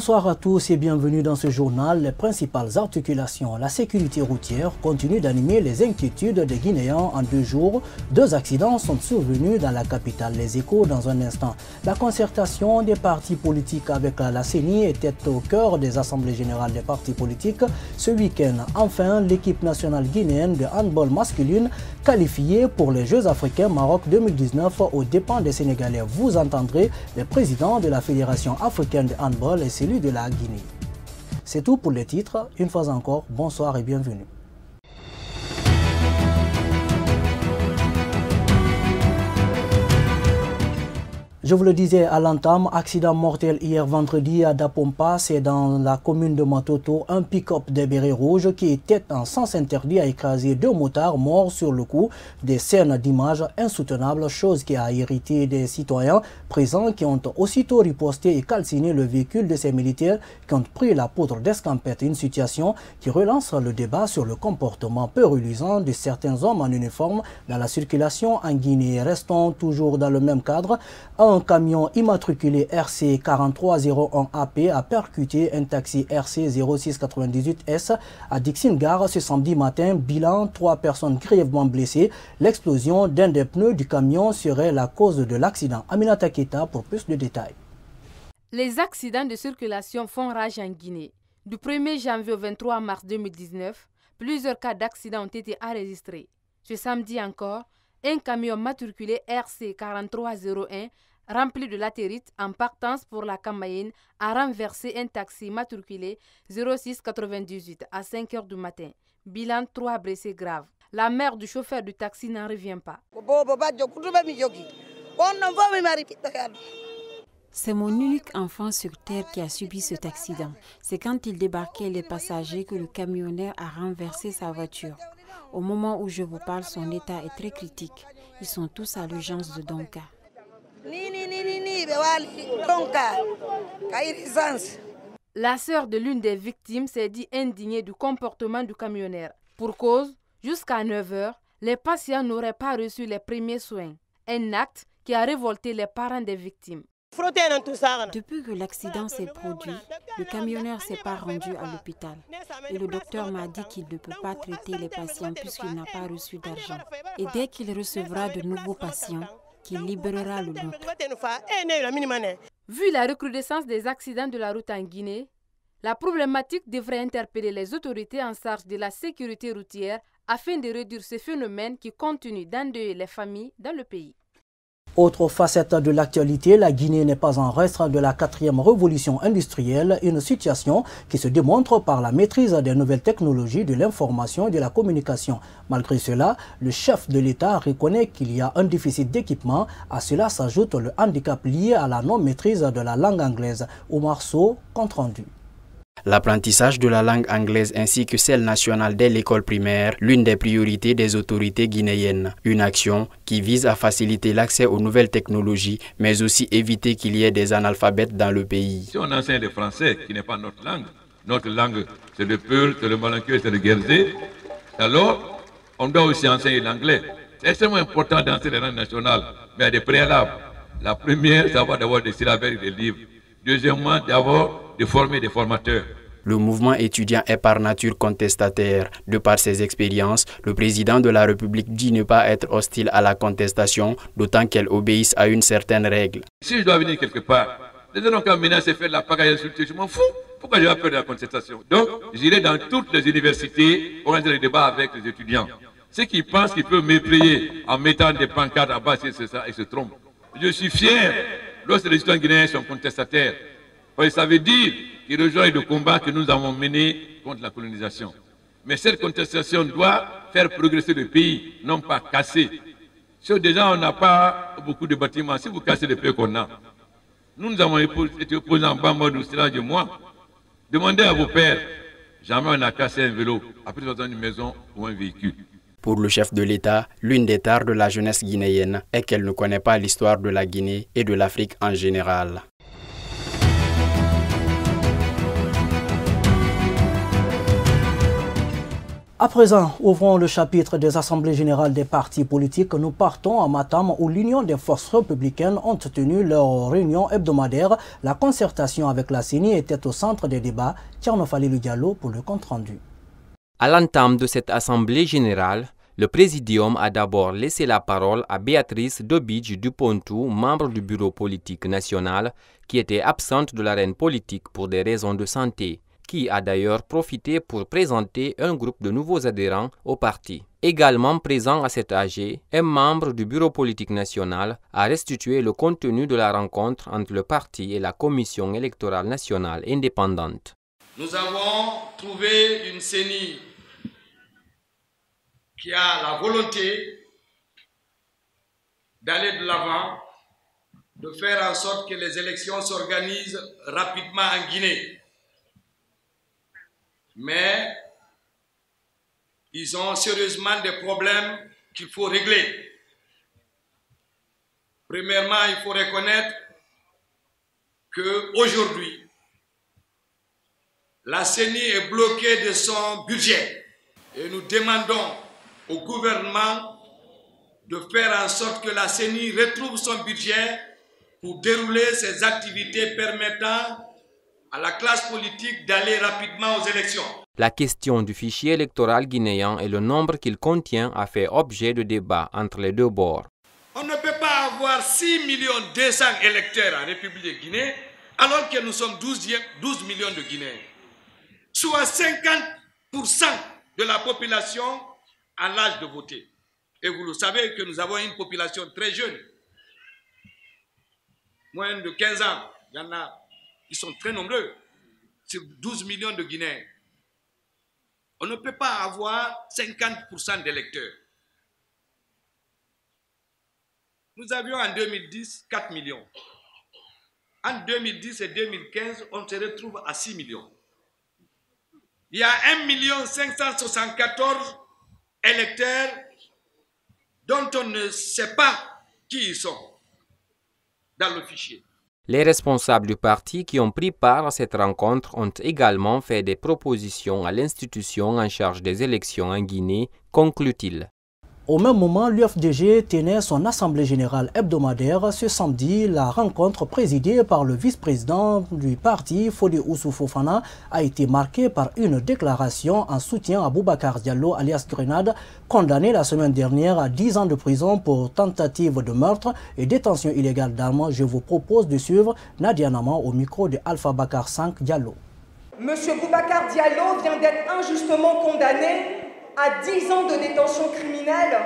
Bonsoir à tous et bienvenue dans ce journal. Les principales articulations, la sécurité routière continue d'animer les inquiétudes des Guinéens en 2 jours. 2 accidents sont survenus dans la capitale. Les échos dans un instant. La concertation des partis politiques avec la CENI était au cœur des assemblées générales des partis politiques ce week-end. Enfin, l'équipe nationale guinéenne de handball masculine qualifiée pour les Jeux africains Maroc 2019 aux dépens des Sénégalais. Vous entendrez le président de la Fédération africaine de handball et celui de la Guinée. C'est tout pour les titres. Une fois encore, bonsoir et bienvenue. Je vous le disais à l'entame, accident mortel hier vendredi à Dapompa, c'est dans la commune de Matoto, un pick-up des bérets rouges qui était en sens interdit a écrasé 2 motards morts sur le coup. Des scènes d'images insoutenables, chose qui a irrité des citoyens présents qui ont aussitôt riposté et calciné le véhicule de ces militaires qui ont pris la poudre d'escampette. Une situation qui relance le débat sur le comportement peu reluisant de certains hommes en uniforme dans la circulation en Guinée. Restons toujours dans le même cadre. Un camion immatriculé RC 4301AP a percuté un taxi RC 0698S à Dixine-Gare ce samedi matin. Bilan, 3 personnes grièvement blessées. L'explosion d'un des pneus du camion serait la cause de l'accident. Aminata Keita pour plus de détails. Les accidents de circulation font rage en Guinée. Du 1er janvier au 23 mars 2019, plusieurs cas d'accidents ont été enregistrés. Ce samedi encore, un camion matriculé RC 4301 rempli de latérite en partance pour la Camaïenne a renversé un taxi matriculé 0698 à 5 h du matin. Bilan, 3 blessés graves. La mère du chauffeur du taxi n'en revient pas. C'est mon unique enfant sur terre qui a subi cet accident. C'est quand il débarquait les passagers que le camionneur a renversé sa voiture. Au moment où je vous parle, son état est très critique. Ils sont tous à l'urgence de Donka. La sœur de l'une des victimes s'est dit indignée du comportement du camionneur. Pour cause, jusqu'à 9 h, les patients n'auraient pas reçu les premiers soins. Un acte qui a révolté les parents des victimes. Depuis que l'accident s'est produit, le camionneur ne s'est pas rendu à l'hôpital. Et le docteur m'a dit qu'il ne peut pas traiter les patients puisqu'il n'a pas reçu d'argent. Et dès qu'il recevra de nouveaux patients, qu'il libérera le nôtre. Vu la recrudescence des accidents de la route en Guinée, la problématique devrait interpeller les autorités en charge de la sécurité routière afin de réduire ce phénomène qui continue d'endeuiller les familles dans le pays. Autre facette de l'actualité, la Guinée n'est pas en reste de la 4e révolution industrielle, une situation qui se démontre par la maîtrise des nouvelles technologies de l'information et de la communication. Malgré cela, le chef de l'État reconnaît qu'il y a un déficit d'équipement. À cela s'ajoute le handicap lié à la non-maîtrise de la langue anglaise. Omar Sow, compte rendu. L'apprentissage de la langue anglaise ainsi que celle nationale dès l'école primaire, l'une des priorités des autorités guinéennes. Une action qui vise à faciliter l'accès aux nouvelles technologies, mais aussi éviter qu'il y ait des analphabètes dans le pays. Si on enseigne le français, qui n'est pas notre langue c'est le Peul, c'est le Malinqué, c'est le Guernsey, alors on doit aussi enseigner l'anglais. C'est extrêmement important d'enseigner la langue nationale, mais il y a des préalables. La première, c'est d'avoir des syllabaires et des livres. Deuxièmement, d'abord de former des formateurs. Le mouvement étudiant est par nature contestataire. De par ses expériences, le président de la République dit ne pas être hostile à la contestation, d'autant qu'elle obéisse à une certaine règle. Si je dois venir quelque part, les gens qui menacer faire de la pagaille insultée, je m'en fous. Pourquoi j'ai peur de la contestation? Donc, j'irai dans toutes les universités organiser des débats avec les étudiants. Ceux qui pensent qu'ils peuvent m'effrayer en mettant des pancartes à bas, c'est ça, ils se trompent. Je suis fier lorsque les citoyens guinéens sont contestataires. Ça veut dire qu'ils rejoignent le combat que nous avons mené contre la colonisation. Mais cette contestation doit faire progresser le pays, non pas casser. Si déjà on n'a pas beaucoup de bâtiments, si vous cassez les pays qu'on a, nous avons été opposés en bas mode au silence de moi. Demandez à vos pères, jamais on a cassé un vélo, après ils ont une maison ou un véhicule. Pour le chef de l'État, l'une des tares de la jeunesse guinéenne est qu'elle ne connaît pas l'histoire de la Guinée et de l'Afrique en général. À présent, ouvrons le chapitre des assemblées générales des partis politiques. Nous partons à Matam où l'Union des forces républicaines ont tenu leur réunion hebdomadaire. La concertation avec la CENI était au centre des débats. Tierno Falilou Diallo pour le compte-rendu. À l'entame de cette assemblée générale, le présidium a d'abord laissé la parole à Béatrice Dobidj Dupontou, membre du bureau politique national, qui était absente de l'arène politique pour des raisons de santé, qui a d'ailleurs profité pour présenter un groupe de nouveaux adhérents au parti. Également présent à cet AG, un membre du bureau politique national a restitué le contenu de la rencontre entre le parti et la commission électorale nationale indépendante. Nous avons trouvé une CENI qui a la volonté d'aller de l'avant, de faire en sorte que les élections s'organisent rapidement en Guinée. Mais ils ont sérieusement des problèmes qu'il faut régler. Premièrement, il faut reconnaître qu'aujourd'hui, la CENI est bloquée de son budget. Et nous demandons au gouvernement de faire en sorte que la CENI retrouve son budget pour dérouler ses activités permettant à la classe politique d'aller rapidement aux élections. La question du fichier électoral guinéen et le nombre qu'il contient a fait objet de débat entre les deux bords. On ne peut pas avoir 6 200 000 électeurs en République de Guinée alors que nous sommes 12 millions de Guinéens. Soit 50% de la population à l'âge de voter. Et vous le savez que nous avons une population très jeune. Moins de 15 ans. Il y en a, ils sont très nombreux. Sur 12 millions de Guinéens. On ne peut pas avoir 50% d'électeurs. Nous avions en 2010 4 millions. En 2010 et 2015, on se retrouve à 6 millions. Il y a 1 574 000 électeurs dont on ne sait pas qui ils sont dans le fichier. Les responsables du parti qui ont pris part à cette rencontre ont également fait des propositions à l'institution en charge des élections en Guinée, conclut-il. Au même moment, l'UFDG tenait son assemblée générale hebdomadaire ce samedi. La rencontre présidée par le vice-président du parti, Fodé Oussou Fofana, a été marquée par une déclaration en soutien à Boubacar Diallo, alias Grenade, condamné la semaine dernière à 10 ans de prison pour tentative de meurtre et détention illégale d'armes. Je vous propose de suivre Nadia Naman au micro de Alpha Bakar 5 Diallo. Monsieur Boubacar Diallo vient d'être injustement condamné à 10 ans de détention criminelle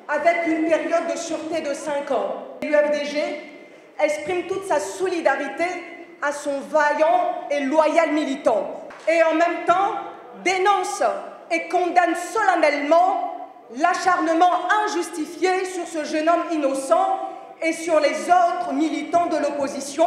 avec une période de sûreté de 5 ans. L'UFDG exprime toute sa solidarité à son vaillant et loyal militant et en même temps dénonce et condamne solennellement l'acharnement injustifié sur ce jeune homme innocent et sur les autres militants de l'opposition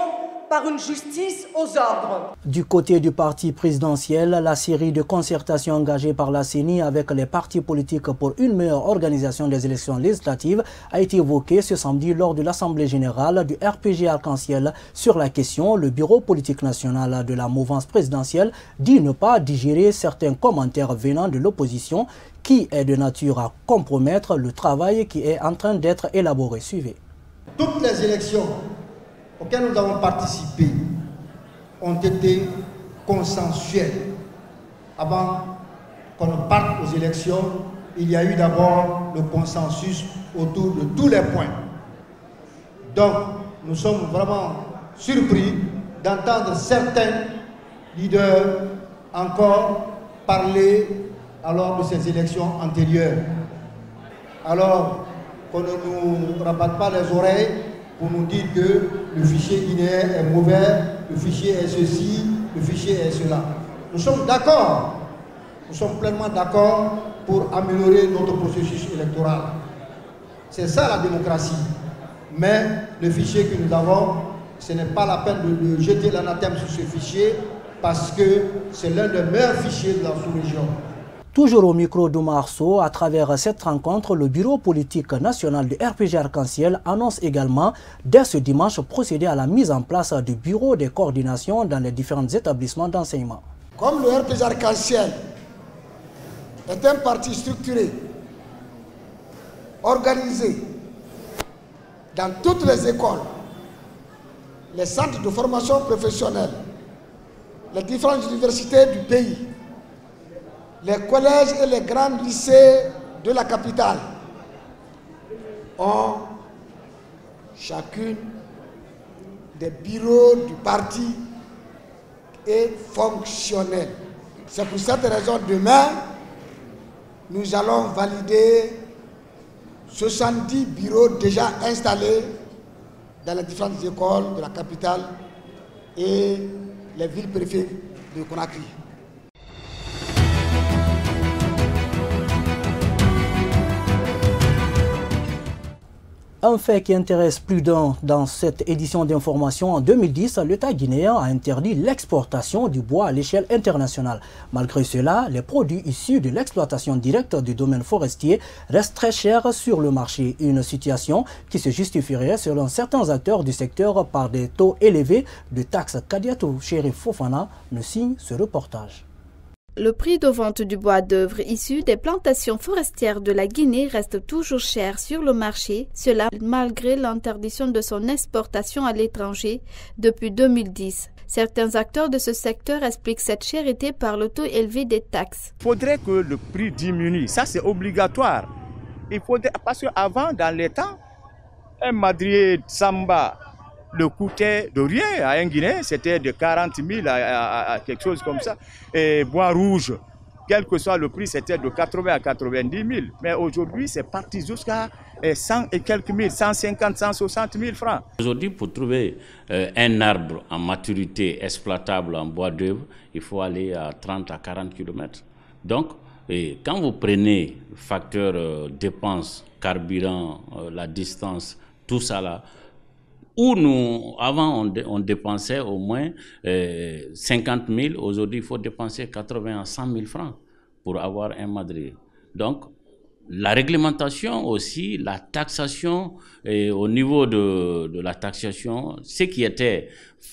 par une justice aux ordres. Du côté du parti présidentiel, la série de concertations engagées par la CENI avec les partis politiques pour une meilleure organisation des élections législatives a été évoquée ce samedi lors de l'Assemblée générale du RPG Arc-en-Ciel. Sur la question, le bureau politique national de la mouvance présidentielle dit ne pas digérer certains commentaires venant de l'opposition qui est de nature à compromettre le travail qui est en train d'être élaboré. Suivez. Toutes les élections auxquelles nous avons participé ont été consensuelles. Avant qu'on ne parte aux élections, il y a eu d'abord le consensus autour de tous les points. Donc, nous sommes vraiment surpris d'entendre certains leaders encore parler alors de ces élections antérieures. Alors qu'on ne nous rabatte pas les oreilles pour nous dire que le fichier guinéen est mauvais, le fichier est ceci, le fichier est cela. Nous sommes d'accord, nous sommes pleinement d'accord pour améliorer notre processus électoral. C'est ça la démocratie. Mais le fichier que nous avons, ce n'est pas la peine de jeter l'anathème sur ce fichier parce que c'est l'un des meilleurs fichiers de la sous-région. Toujours au micro d'Oumar Sow, à travers cette rencontre, le bureau politique national de RPG Arc-en-Ciel annonce également dès ce dimanche procéder à la mise en place du bureau de coordination dans les différents établissements d'enseignement. Comme le RPG Arc-en-Ciel est un parti structuré, organisé dans toutes les écoles, les centres de formation professionnelle, les différentes universités du pays, les collèges et les grands lycées de la capitale ont chacune des bureaux du parti et fonctionnels. C'est pour cette raison, demain, nous allons valider 70 bureaux déjà installés dans les différentes écoles de la capitale et les villes périphériques de Conakry. Un fait qui intéresse plus d'un dans cette édition d'information, en 2010, l'État guinéen a interdit l'exportation du bois à l'échelle internationale. Malgré cela, les produits issus de l'exploitation directe du domaine forestier restent très chers sur le marché. Une situation qui se justifierait selon certains acteurs du secteur par des taux élevés de taxes. Kadiatou Chérif Fofana nous signe ce reportage. Le prix de vente du bois d'œuvre issu des plantations forestières de la Guinée reste toujours cher sur le marché, cela malgré l'interdiction de son exportation à l'étranger depuis 2010. Certains acteurs de ce secteur expliquent cette cherté par le taux élevé des taxes. Il faudrait que le prix diminue, ça c'est obligatoire. Il faudrait, parce qu'avant, dans les temps, un madrier de samba le coûtait de rien à un Guinéen, c'était de 40 000 à quelque chose comme ça. Et bois rouge, quel que soit le prix, c'était de 80 à 90 000. Mais aujourd'hui, c'est parti jusqu'à 100 et quelques mille, 150, 160 000 francs. Aujourd'hui, pour trouver un arbre en maturité exploitable en bois d'œuvre, il faut aller à 30 à 40 km. Donc, quand vous prenez le facteur dépenses, carburant, la distance, tout ça là, où nous, avant, on dépensait au moins 50 000, aujourd'hui, il faut dépenser 80 à 100 000 francs pour avoir un madrier. Donc, la réglementation aussi, la taxation, au niveau de la taxation, ce qui était,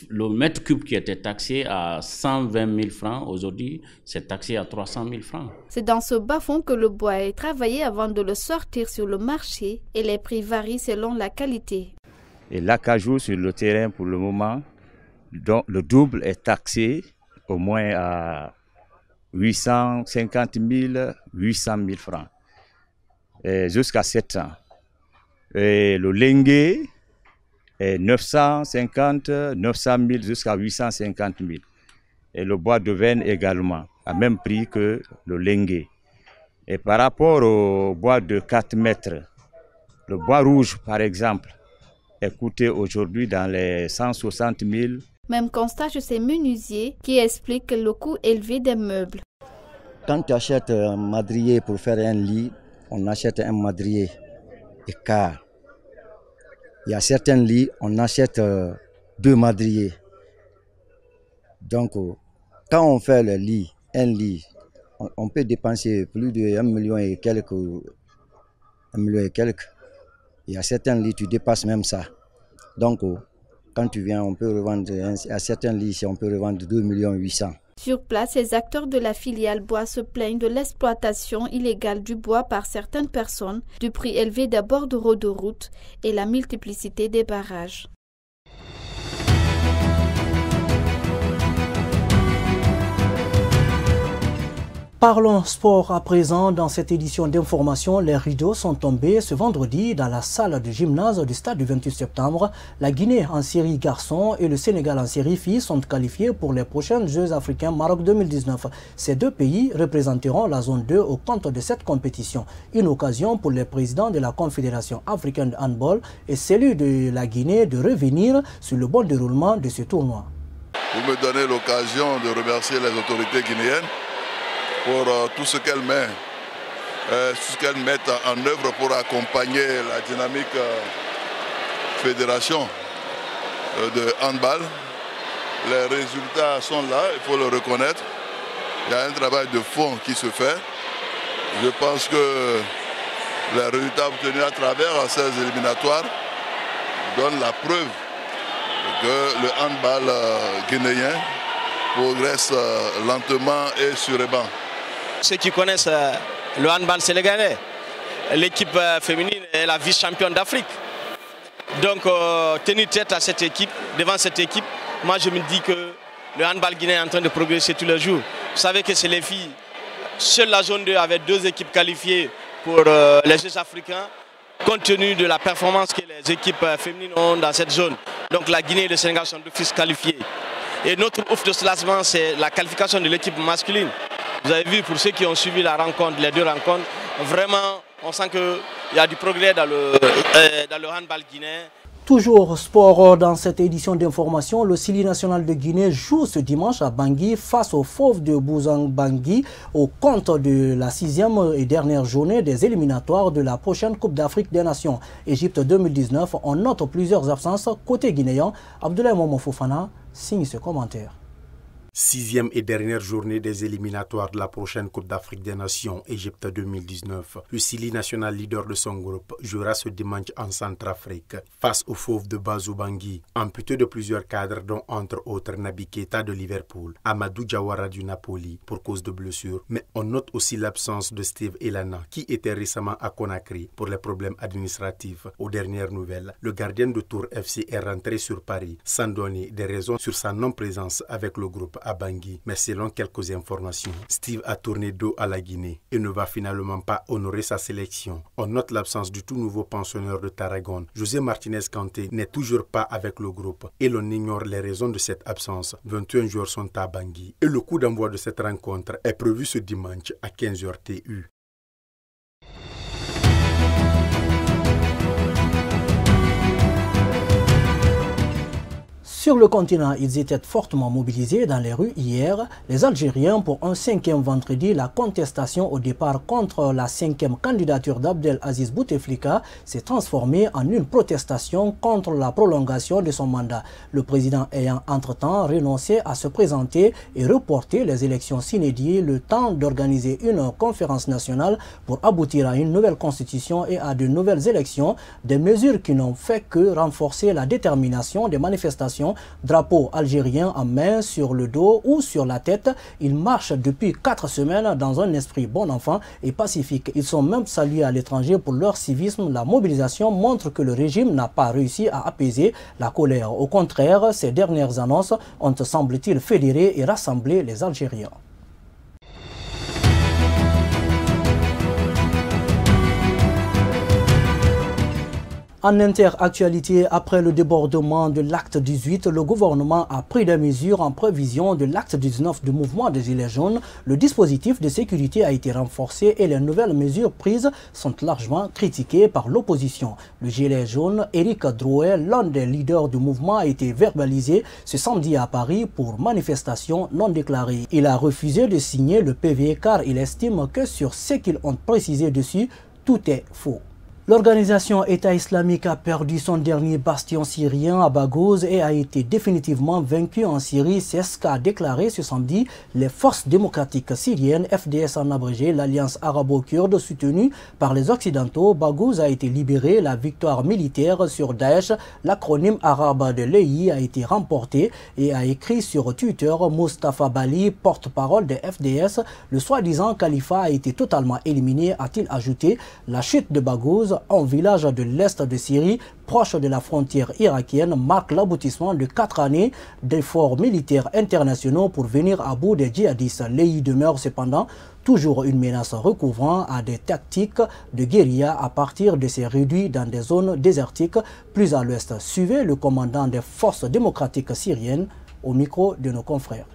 le mètre cube qui était taxé à 120 000 francs, aujourd'hui, c'est taxé à 300 000 francs. C'est dans ce bas-fond que le bois est travaillé avant de le sortir sur le marché et les prix varient selon la qualité. Et l'acajou sur le terrain pour le moment, donc le double est taxé au moins à 850 000, 800 000 francs, jusqu'à 7 ans. Et le lengué est 950, 900 000 jusqu'à 850 000. Et le bois de veine également, à même prix que le lengué. Et par rapport au bois de 4 mètres, le bois rouge par exemple, est coûté aujourd'hui dans les 160 000. Même constat chez ces menuisiers qui expliquent le coût élevé des meubles. Quand tu achètes un madrier pour faire un lit, on achète un madrier écart. Il y a certains lits, on achète 2 madriers. Donc, quand on fait le lit, un lit, on peut dépenser plus de 1 million et quelques. 1 million et quelques. Il y a certains lits, tu dépasses même ça. Donc, quand tu viens, on peut revendre, à certains lits, on peut revendre 2 800 000. Sur place, les acteurs de la filiale bois se plaignent de l'exploitation illégale du bois par certaines personnes, du prix élevé des bordereaux de route et la multiplicité des barrages. Parlons sport à présent. Dans cette édition d'information, les rideaux sont tombés ce vendredi dans la salle de gymnase du stade du 28 septembre. La Guinée en série garçons et le Sénégal en série filles sont qualifiés pour les prochains Jeux africains Maroc 2019. Ces deux pays représenteront la zone 2 au compte de cette compétition. Une occasion pour les présidents de la Confédération africaine de handball et celui de la Guinée de revenir sur le bon déroulement de ce tournoi. Vous me donnez l'occasion de remercier les autorités guinéennes pour tout ce qu'elles mettent en œuvre pour accompagner la dynamique fédération de handball. Les résultats sont là, il faut le reconnaître. Il y a un travail de fond qui se fait. Je pense que les résultats obtenus à travers ces éliminatoires donnent la preuve que le handball guinéen progresse lentement et sûrement. Ceux qui connaissent le handball sénégalais, l'équipe féminine est la vice-championne d'Afrique. Donc tenir tête à cette équipe, devant cette équipe, moi je me dis que le handball guinéen est en train de progresser tous les jours. Vous savez que c'est les filles. Seule la zone 2 avait 2 équipes qualifiées pour les Jeux africains, compte tenu de la performance que les équipes féminines ont dans cette zone. Donc la Guinée et le Sénégal sont d'office qualifiés. Et notre ouf de classement, c'est la qualification de l'équipe masculine. Vous avez vu, pour ceux qui ont suivi la rencontre, les 2 rencontres, vraiment, on sent qu'il y a du progrès dans le handball guinéen. Toujours sport dans cette édition d'information, le Sili national de Guinée joue ce dimanche à Bangui face aux Fauves de Bouzang-Bangui au compte de la 6e et dernière journée des éliminatoires de la prochaine Coupe d'Afrique des Nations. Égypte 2019, on note plusieurs absences côté guinéen. Abdoulaye Momo Fofana signe ce commentaire. 6e et dernière journée des éliminatoires de la prochaine Coupe d'Afrique des Nations, Égypte 2019. Le Sili national leader de son groupe jouera ce dimanche en Centrafrique face aux Fauves de Bouzang-Bangui, amputé de plusieurs cadres dont entre autres Naby Keita de Liverpool, Amadou Diawara du Napoli pour cause de blessure. Mais on note aussi l'absence de Steve Elana qui était récemment à Conakry pour les problèmes administratifs. Aux dernières nouvelles, le gardien de Tour FC est rentré sur Paris sans donner des raisons sur sa non-présence avec le groupe à Bangui, mais selon quelques informations, Steve a tourné dos à la Guinée et ne va finalement pas honorer sa sélection. On note l'absence du tout nouveau pensionnaire de Tarragone. José Martinez Kanté n'est toujours pas avec le groupe et l'on ignore les raisons de cette absence. 21 joueurs sont à Bangui et le coup d'envoi de cette rencontre est prévu ce dimanche à 15h TU. Sur le continent, ils étaient fortement mobilisés dans les rues hier. Les Algériens, pour un 5e vendredi, la contestation au départ contre la 5e candidature d'Abdelaziz Bouteflika s'est transformée en une protestation contre la prolongation de son mandat. Le président ayant entre-temps renoncé à se présenter et reporté les élections s'inédites, le temps d'organiser une conférence nationale pour aboutir à une nouvelle constitution et à de nouvelles élections, des mesures qui n'ont fait que renforcer la détermination des manifestations. Drapeau algérien en main sur le dos ou sur la tête, ils marchent depuis 4 semaines dans un esprit bon enfant et pacifique. Ils sont même salués à l'étranger pour leur civisme. La mobilisation montre que le régime n'a pas réussi à apaiser la colère. Au contraire, ces dernières annonces ont, semble-t-il, fédéré et rassemblé les Algériens. En interactualité, après le débordement de l'acte 18, le gouvernement a pris des mesures en prévision de l'acte 19 du mouvement des Gilets jaunes. Le dispositif de sécurité a été renforcé et les nouvelles mesures prises sont largement critiquées par l'opposition. Le Gilet jaune, Éric Drouet, l'un des leaders du mouvement, a été verbalisé ce samedi à Paris pour manifestation non déclarée. Il a refusé de signer le PV car il estime que sur ce qu'ils ont précisé dessus, tout est faux. L'organisation État islamique a perdu son dernier bastion syrien à Baghouz et a été définitivement vaincue en Syrie. C'est ce qu'a déclaré ce samedi les forces démocratiques syriennes, FDS en abrégé, l'alliance arabo-kurde soutenue par les Occidentaux. Baghouz a été libéré, la victoire militaire sur Daesh, l'acronyme arabe de l'EI, a été remportée et a écrit sur Twitter Mustafa Bali, porte-parole des FDS. Le soi-disant califat a été totalement éliminé, a-t-il ajouté. La chute de Baghouz, un village de l'Est de Syrie, proche de la frontière irakienne, marque l'aboutissement de 4 années d'efforts militaires internationaux pour venir à bout des djihadistes. L'EI demeure cependant toujours une menace recouvrant à des tactiques de guérilla à partir de ces réduits dans des zones désertiques plus à l'ouest. Suivez le commandant des forces démocratiques syriennes au micro de nos confrères.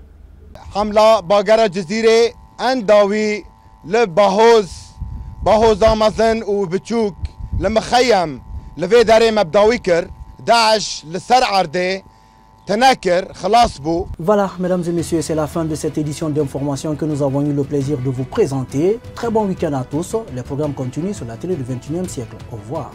Hamla Bagara Jazire Andawi le Bahouz Amazon ou Bchouk لمخيم لفي داري مبداويكر داعش لسرعر دي تناكر خلاص بو. Voilà, mesdames et messieurs, c'est la fin de cette édition d'information que nous avons eu le plaisir de vous présenter. Très bon week-end à tous. Les programmes continuent sur la télé du 21e siècle. Au revoir.